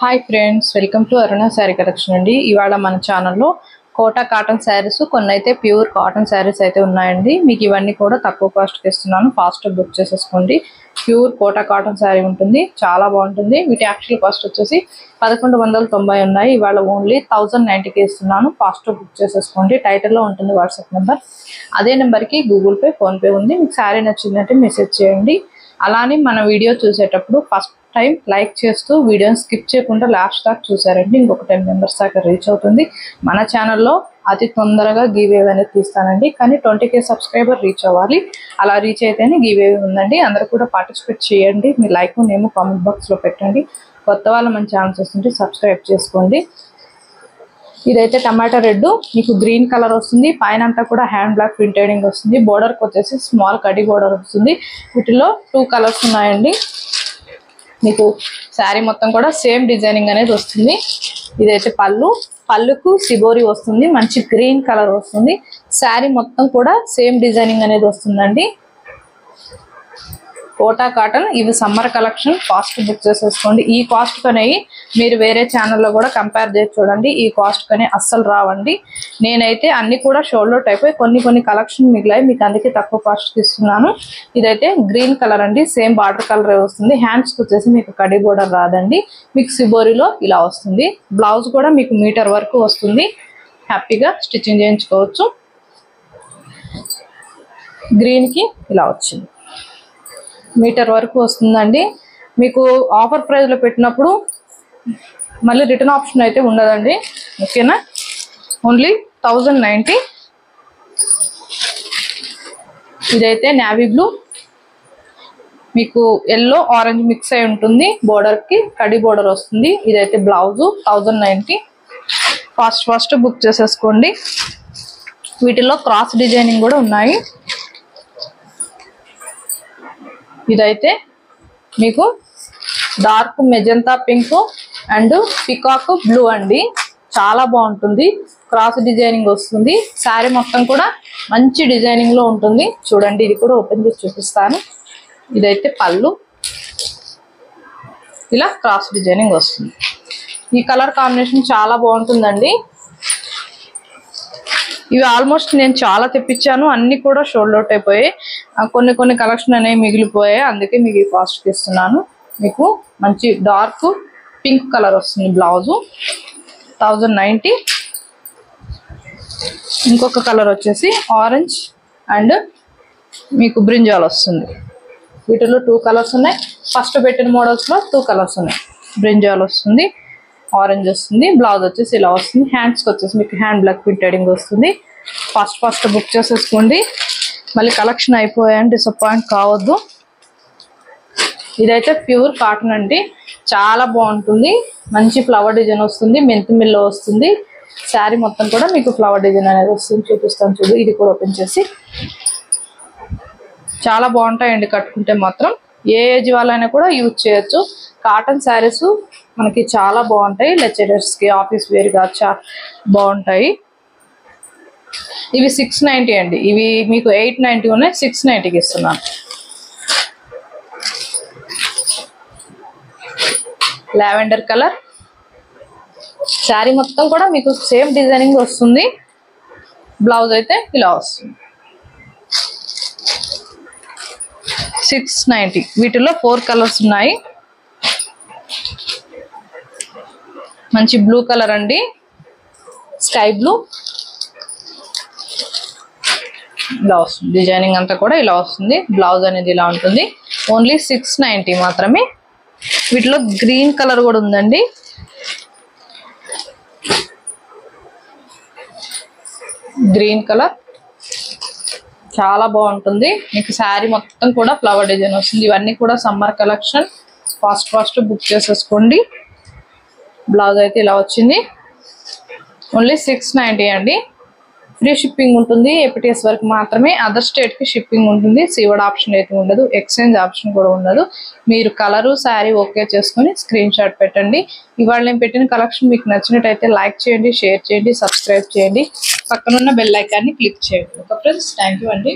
Hi friends, welcome to Aruna sari collection అండి. ఇవాళ మన ఛానల్లో కోటా కాటన్ శారీస్ కొన్ని అయితే ప్యూర్ కాటన్ శారీస్ అయితే ఉన్నాయండి. మీకు ఇవన్నీ కూడా తక్కువ కాస్ట్కి ఇస్తున్నాను, ఫాస్ట్గా బుక్ చేసేసుకోండి. ప్యూర్ కోటా కాటన్ శారీ ఉంటుంది, చాలా బాగుంటుంది. వీటి యాక్చువల్ కాస్ట్ వచ్చేసి 1190 ఉన్నాయి. ఇవాళ ఓన్లీ 1090కి ఇస్తున్నాను, ఫాస్ట్గా బుక్ చేసేసుకోండి. టైటిల్లో ఉంటుంది వాట్సాప్ నెంబర్, అదే నెంబర్కి గూగుల్ పే, ఫోన్పే ఉంది. మీకు శారీ నచ్చిందంటే మెసేజ్ చేయండి. అలానే మన వీడియో చూసేటప్పుడు ఫస్ట్ టైం లైక్ చేస్తూ వీడియోని స్కిప్ చేయకుండా లాస్ట్ దాకా చూసారండి, ఇంకొక 10 మెంబర్స్ దాకా రీచ్ అవుతుంది. మన ఛానల్లో అతి తొందరగా గివేవ్ అనేది తీస్తానండి, కానీ 20K సబ్స్క్రైబర్ రీచ్ అవ్వాలి. అలా రీచ్ అయితేనే గివేవ్ ఉందండి. అందరూ కూడా పార్టిసిపేట్ చేయండి. మీ లైక్ నేమ్ కామెంట్ బాక్స్లో పెట్టండి. కొత్త వాళ్ళు మన ఛానల్ చూస్తుంటే సబ్స్క్రైబ్ చేసుకోండి. ఇదైతే టమాటా రెడ్, మీకు గ్రీన్ కలర్ వస్తుంది. పైన అంతా కూడా హ్యాండ్ బ్లాక్ ప్రింటెడింగ్ వస్తుంది. బోర్డర్కి వచ్చేసి స్మాల్ కడి బోర్డర్ వస్తుంది. వీటిలో 2 కలర్స్ ఉన్నాయండి. మీకు శారీ మొత్తం కూడా సేమ్ డిజైనింగ్ అనేది వస్తుంది. ఇదైతే పళ్ళుకు సిబోరి వస్తుంది, మంచి గ్రీన్ కలర్ వస్తుంది. శారీ మొత్తం కూడా సేమ్ డిజైనింగ్ అనేది వస్తుందండి. కోటా కాటన్, ఇవి సమ్మర్ కలెక్షన్, ఫాస్ట్ బుక్ చేసేసుకోండి. ఈ కాస్ట్ కనేవి మీరు వేరే ఛానల్లో కూడా కంపేర్ చేసి చూడండి. ఈ కాస్ట్ కనే అస్సలు రావండి. నేనైతే అన్ని కూడా షోల్డర్ టైప్ కొన్ని కలెక్షన్ మిగిలాయి, మీకు అందుకే తక్కువ కాస్ట్కి ఇస్తున్నాను. ఇదైతే గ్రీన్ కలర్ అండి, సేమ్ బార్డర్ కలర్ వస్తుంది. హ్యాండ్స్కి వచ్చేసి మీకు కడి బోర్డర్ రాదండి, మీకు సిబోరిలో ఇలా వస్తుంది. బ్లౌజ్ కూడా మీకు మీటర్ వరకు వస్తుంది, హ్యాపీగా స్టిచ్చింగ్ చేయించుకోవచ్చు. గ్రీన్కి ఇలా వచ్చింది, మీటర్ వరకు వస్తుందండి. మీకు ఆఫర్ ప్రైస్లో పెట్టినప్పుడు మళ్ళీ రిటర్న్ ఆప్షన్ అయితే ఉండదండి, ఓకేనా. ఓన్లీ 1090. ఇదైతే నేవీ బ్లూ, మీకు ఎల్లో ఆరెంజ్ మిక్స్ అయి ఉంటుంది. బోర్డర్కి కడి బోర్డర్ వస్తుంది. ఇదైతే బ్లౌజు 1090. ఫాస్ట్ బుక్ చేసేసుకోండి. వీటిలో క్రాస్ డిజైనింగ్ కూడా ఉన్నాయి. ఇదైతే మీకు dark magenta pink and peacock blue అండి, చాలా బాగుంటుంది. క్రాస్ డిజైనింగ్ వస్తుంది. శారీ మొత్తం కూడా మంచి డిజైనింగ్ లో ఉంటుంది. చూడండి, ఇది కూడా ఓపెన్ చేసి చూపిస్తాను. ఇదైతే పళ్ళు, ఇలా క్రాస్ డిజైనింగ్ వస్తుంది. ఈ కలర్ కాంబినేషన్ చాలా బాగుంటుందండి. ఇవి ఆల్మోస్ట్ నేను చాలా తెప్పించాను, అన్ని కూడా షోల్డ్ అవుట్ అయిపోయాయి. కొన్ని కలెక్షన్ అనేవి మిగిలిపోయాయి, అందుకే మీకు ఈ కాస్ట్కి ఇస్తున్నాను. మీకు మంచి డార్క్ పింక్ కలర్ వస్తుంది. బ్లౌజు 1090. ఇంకొక కలర్ వచ్చేసి ఆరెంజ్ అండ్ మీకు బ్రింజాల్ వస్తుంది. వీటిలో 2 కలర్స్ ఉన్నాయి. ఫస్ట్ పెట్టిన మోడల్స్లో 2 కలర్స్ ఉన్నాయి. బ్రింజాల్ వస్తుంది, ఆరెంజ్ వస్తుంది. బ్లౌజ్ వచ్చేసి ఇలా వస్తుంది. హ్యాండ్స్కి వచ్చేసి మీకు హ్యాండ్ బ్లాక్ ప్రింటెడింగ్ వస్తుంది. ఫాస్ట్ బుక్ చేసేసుకోండి. మళ్ళీ కలెక్షన్ అయిపోయాయని డిసప్పాయింట్ కావద్దు. ఇదైతే ప్యూర్ కాటన్ అండి, చాలా బాగుంటుంది. మంచి ఫ్లవర్ డిజైన్ వస్తుంది, మెంతి మిల్లో వస్తుంది. శారీ మొత్తం కూడా మీకు ఫ్లవర్ డిజైన్ అనేది వస్తుంది. చూపిస్తాను చూడు, ఇది కూడా ఓపెన్ చేసి. చాలా బాగుంటాయండి, కట్టుకుంటే మాత్రం ఏ ఏజ్ వాళ్ళైనా కూడా యూజ్ చేయొచ్చు. కాటన్ శారీస్ మనకి చాలా బాగుంటాయి. లెక్చరర్స్కి, ఆఫీస్ వేర్గా బాగుంటాయి. ఇవి 690 అండి. ఇవి మీకు 890 ఉన్నాయి, 690కి ఇస్తున్నాను. లావెండర్ కలర్, శారీ మొత్తం కూడా మీకు సేమ్ డిజైనింగ్ వస్తుంది. బ్లౌజ్ అయితే ఇలా వస్తుంది. 690. వీటిలో 4 కలర్స్ ఉన్నాయి. మంచి బ్లూ కలర్ అండి, స్కై బ్లూ. ఇలా వస్తుంది, డిజైనింగ్ అంతా కూడా ఇలా వస్తుంది. బ్లౌజ్ అనేది ఇలా ఉంటుంది. ఓన్లీ 690 మాత్రమే. వీటిలో గ్రీన్ కలర్ కూడా ఉందండి. గ్రీన్ కలర్ చాలా బాగుంటుంది. మీకు శారీ మొత్తం కూడా ఫ్లవర్ డిజైన్ వస్తుంది. ఇవన్నీ కూడా సమ్మర్ కలెక్షన్, ఫాస్ట్ బుక్ చేసేసుకోండి. బ్లౌజ్ అయితే ఇలా వచ్చింది. ఓన్లీ 690 అండి. ఫ్రీ షిప్పింగ్ ఉంటుంది, APTS వరకు మాత్రమే. అదర్ స్టేట్కి షిప్పింగ్ ఉంటుంది. సీవర్డ్ ఆప్షన్ అయితే ఉండదు, ఎక్స్చేంజ్ ఆప్షన్ కూడా ఉండదు. మీరు కలరు శారీ ఓకే చేసుకుని స్క్రీన్ షాట్ పెట్టండి. ఇవాళ నేను పెట్టిన కలెక్షన్ మీకు నచ్చినట్టయితే లైక్ చేయండి, షేర్ చేయండి, సబ్స్క్రైబ్ చేయండి. పక్కనున్న బెల్ ఐకాన్ని క్లిక్ చేయండి. ఓకే ఫ్రెండ్స్, థ్యాంక్ యూ అండి.